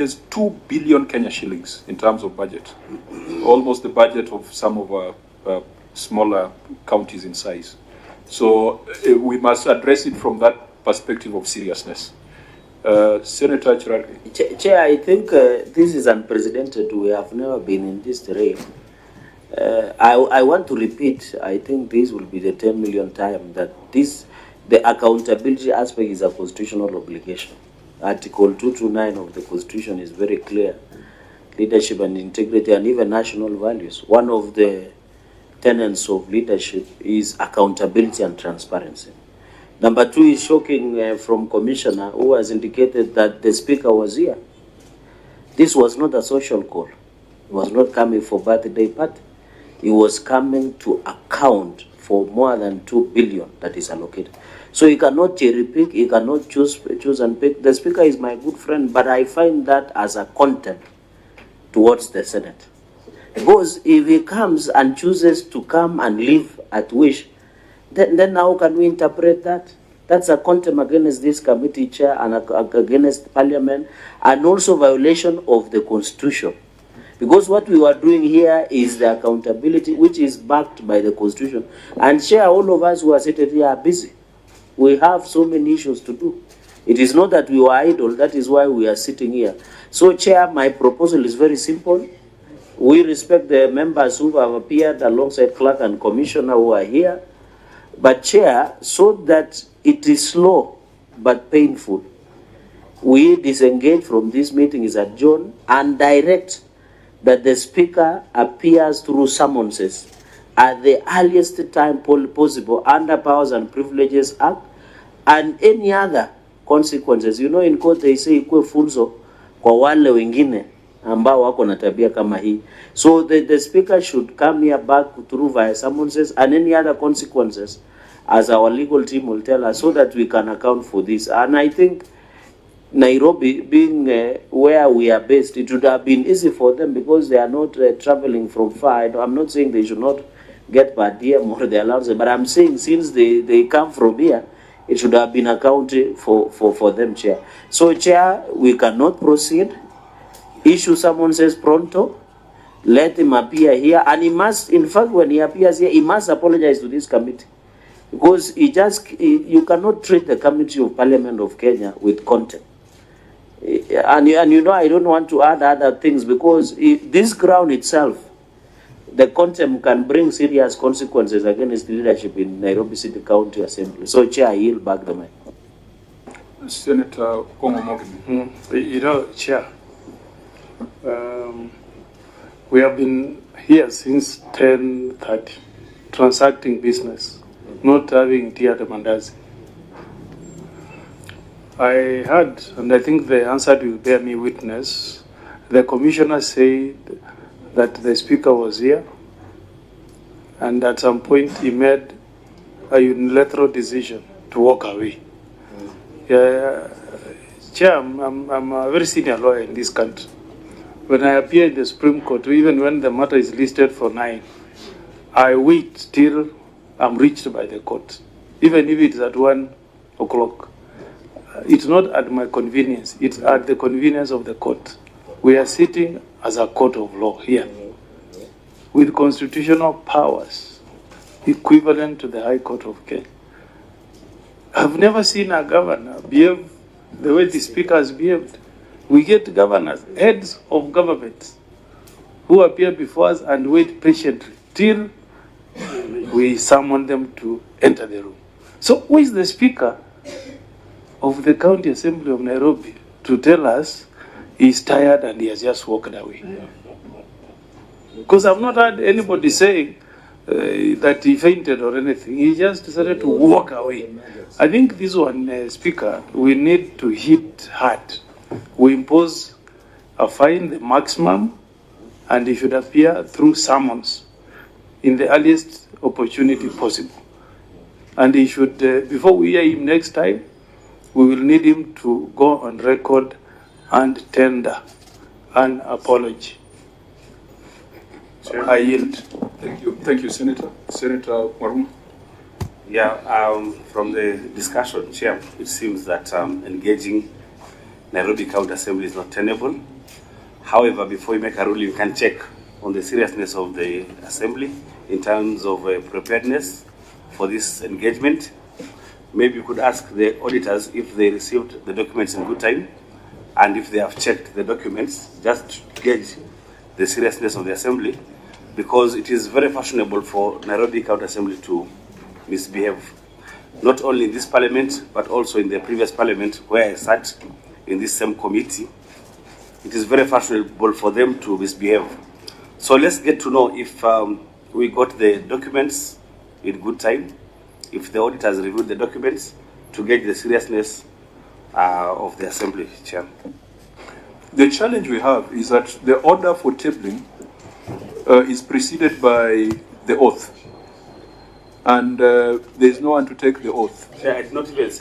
There's 2 billion Kenya shillings in terms of budget, almost the budget of some of our smaller counties in size. So we must address it from that perspective of seriousness. Senator Cherargei. Chair, I think this is unprecedented. We have never been in this terrain. I want to repeat, I think this will be the 10 million time that the accountability aspect is a constitutional obligation. Article 229 of the Constitution is very clear. Leadership and integrity and even national values. One of the tenets of leadership is accountability and transparency. Number 2 is shocking from Commissioner who has indicated that the Speaker was here. This was not a social call. He was not coming for birthday party. He was coming to account for more than 2 billion that is allocated. So he cannot cherry pick, he cannot choose and pick. The Speaker is my good friend, but I find that as a contempt towards the Senate. Because if he comes and chooses to come and leave at wish, then how can we interpret that? That's a contempt against this committee chair and against Parliament, and also violation of the Constitution. Because what we are doing here is the accountability, which is backed by the Constitution. And Chair, all of us who are seated here are busy. We have so many issues to do. It is not that we were idle, that is why we are sitting here. So Chair, my proposal is very simple. We respect the members who have appeared alongside Clerk and Commissioner who are here. But Chair, so that it is slow but painful, we disengage from this meeting, is adjourned, and direct that the Speaker appears through summonses at the earliest time possible under Powers and Privileges Act and any other consequences. You know, in court they say ikue funzo kwa wale wengine ambao wako na tabia kama hii. So the Speaker should come here back through via summonses and any other consequences as our legal team will tell us, so that we can account for this. And I think Nairobi being where we are based, it would have been easy for them because they are not traveling from far. I'm not saying they should not get per diem or the allowance, but I'm saying since they come from here, it should have been accounted for them, Chair. So, Chair, we cannot proceed. Issue someone says pronto. Let him appear here. And he must, in fact, when he appears here, he must apologize to this committee. Because you cannot treat the Committee of Parliament of Kenya with contempt. And you know, I don't want to add other things because this ground itself, the contempt can bring serious consequences against the leadership in Nairobi City County Assembly. So, Chair, I yield back the mic. Senator Ngondi. You know, Chair, we have been here since 10:30, transacting business, not having tea at the mandazi. I heard, and I think the answer will bear me witness, the Commissioner said that the Speaker was here, and at some point he made a unilateral decision to walk away. Chair, I'm a very senior lawyer in this country. When I appear in the Supreme Court, even when the matter is listed for 9, I wait till I'm reached by the court, even if it's at 1 o'clock. It's not at my convenience, it's at the convenience of the court. We are sitting as a court of law here, with constitutional powers equivalent to the High Court of Kenya. I've never seen a governor behave the way the Speaker has behaved. We get governors, heads of governments, who appear before us and wait patiently till we summon them to enter the room. So who is the Speaker of the County Assembly of Nairobi to tell us he's tired and he has just walked away? Because I've not heard anybody saying that he fainted or anything. He just decided to walk away. I think this one, Speaker, we need to hit hard. We impose a fine, the maximum, and he should appear through summons in the earliest opportunity possible. And he should, before we hear him next time, we will need him to go on record and tender an apology. I yield. Thank you, Senator. Senator Warum. Yeah, from the discussion, Chair, it seems that engaging Nairobi County Assembly is not tenable. However, before you make a ruling, you can check on the seriousness of the assembly in terms of preparedness for this engagement. Maybe you could ask the auditors if they received the documents in good time and if they have checked the documents, just to gauge the seriousness of the assembly, because it is very fashionable for Nairobi County Assembly to misbehave, not only in this parliament, but also in the previous parliament where I sat in this same committee. It is very fashionable for them to misbehave. So let's get to know if we got the documents in good time, if the auditors reviewed the documents, to gauge the seriousness of the assembly, Chair. The challenge we have is that the order for tabling is preceded by the oath, and there is no one to take the oath. Chair, I did not even